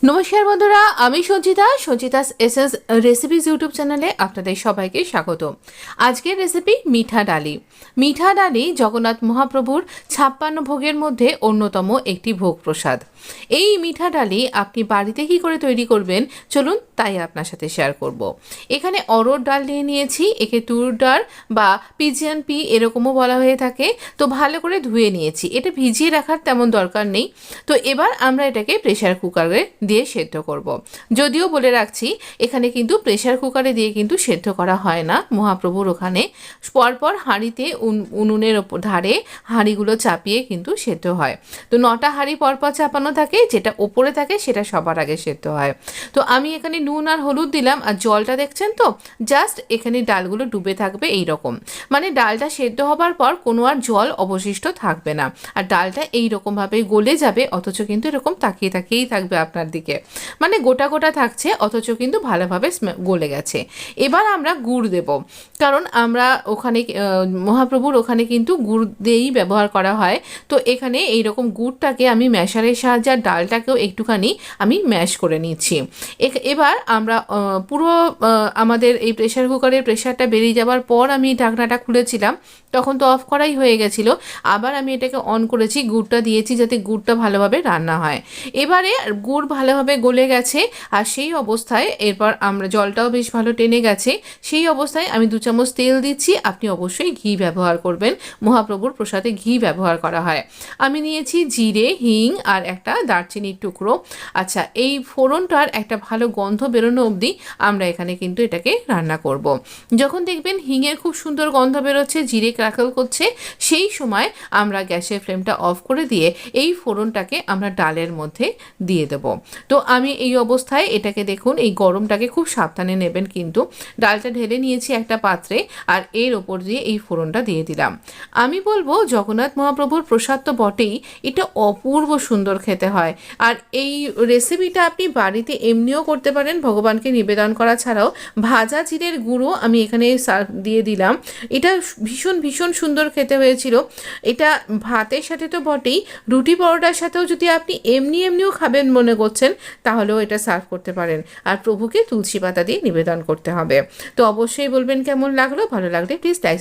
নমস্কার বন্ধুরা, আমি সঞ্চিতাস এসএস রেসিপিজ ইউটিউব চ্যানেলে আপনাদের সবাইকে স্বাগত। আজকের রেসিপি মিঠা ডালি। মিঠা ডালি জগন্নাথ মহাপ্রভুর 56 ভোগের মধ্যে অন্যতম একটি ভোগ প্রসাদ। এই মিঠা ডালি আপনি বাড়িতে কী করে তৈরি করবেন চলুন তাই আপনার সাথে শেয়ার করব। এখানে অরহর ডাল নিয়ে নিয়েছি, একে তুর ডাল বা পিজিয়ান পি এরকমও বলা হয়ে থাকে। তো ভালো করে ধুয়ে নিয়েছি, এটা ভিজিয়ে রাখার তেমন দরকার নেই। তো এবার আমরা এটাকে প্রেশার কুকারে দিয়ে সেদ্ধ করব। যদিও বলে রাখছি, এখানে কিন্তু প্রেশার কুকারে দিয়ে কিন্তু সেদ্ধ করা হয় না। মহাপ্রভুর ওখানে পরপর হাঁড়িতে উনুনের ওপর ধারে হাঁড়িগুলো চাপিয়ে কিন্তু সেদ্ধ হয়। তো 9টা হাঁড়ি পরপর চাপানো থাকে, যেটা ওপরে থাকে সেটা সবার আগে সেদ্ধ হয়। তো আমি এখানে নুন আর হলুদ দিলাম, আর জলটা দেখছেন তো, জাস্ট এখানে ডালগুলো ডুবে থাকবে এই রকম। মানে ডালটা সেদ্ধ হবার পর কোনো আর জল অবশিষ্ট থাকবে না, আর ডালটা এই রকমভাবে গলে যাবে, অথচ কিন্তু এরকম তাকিয়ে তাকিয়েই থাকবে আপনার দিকে। মানে গোটা গোটা থাকছে, অথচ কিন্তু ভালোভাবে গলে গেছে। এবার আমরা গুড় দেব, কারণ আমরা ওখানে মহাপ্রভুর ওখানে কিন্তু গুড় দিয়েই ব্যবহার করা হয়। তো এখানে এইরকম গুড়টাকে আমি ম্যাশারের সাহায্যে ডালটাকেও একটুখানি আমি ম্যাশ করে নিচ্ছি। এবার আমরা পুরো আমাদের এই প্রেশার কুকারের প্রেশারটা বেরিয়ে যাওয়ার পর আমি ঢাকনাটা খুলেছিলাম, তখন তো অফ করাই হয়ে গেছিলো। আবার আমি এটাকে অন করেছি, গুড়টা দিয়েছি যাতে গুড়টা ভালোভাবে রান্না হয়। এবারে গুড় ভালোভাবে গলে গেছে, আর সেই অবস্থায় এরপর আমরা জলটাও বেশ ভালো টেনে গেছে। সেই অবস্থায় আমি 2 চামচ তেল দিচ্ছি। আপনি অবশ্যই ঘি ব্যবহার করবেন, মহাপ্রভুর প্রসাদে ঘি ব্যবহার করা হয়। আমি নিয়েছি জিরে, হিং আর একটা দারচিনির টুকরো। আচ্ছা, এই ফোড়নটার একটা ভালো গন্ধ বেরোনো অবধি আমরা এখানে কিন্তু এটাকে রান্না করব। যখন দেখবেন হিংয়ের খুব সুন্দর গন্ধ বেরোচ্ছে, জিরে ক্র্যাকল করছে, সেই সময় আমরা গ্যাসের ফ্লেমটা অফ করে দিয়ে এই ফোড়নটাকে আমরা ডালের মধ্যে দিয়ে দেব। তো আমি এই অবস্থায় এটাকে দেখুন, এই গরমটাকে খুব সাবধানে নেবেন কিন্তু। ডালটা ঢেলে নিয়েছি একটা পাত্রে, আর এর ওপর দিয়ে এই ফোড়নটা দিয়ে দিলাম। আমি বলবো জগন্নাথ মহাপ্রভুর প্রসাদ তো বটেই, এটা অপূর্ব সুন্দর খেতে হয়। আর এই রেসিপিটা আপনি বাড়িতে এমনিও করতে পারেন, ভগবানকে নিবেদন করা ছাড়াও। ভাজা জিরের গুঁড়ো আমি এখানে দিয়ে দিলাম। এটা ভীষণ ভীষণ সুন্দর খেতে হয়েছিল। এটা ভাতের সাথে তো বটেই, রুটি পরোটার সাথেও যদি আপনি এমনিও খাবেন মনে করছেন, তাহলেও এটা সার্ভ করতে পারেন। আর প্রভুকে তুলসী পাতা দিয়ে নিবেদন করতে হবে। তো অবশ্যই বলবেন কেমন লাগলো। ভালো লাগলে প্লিজ লাইক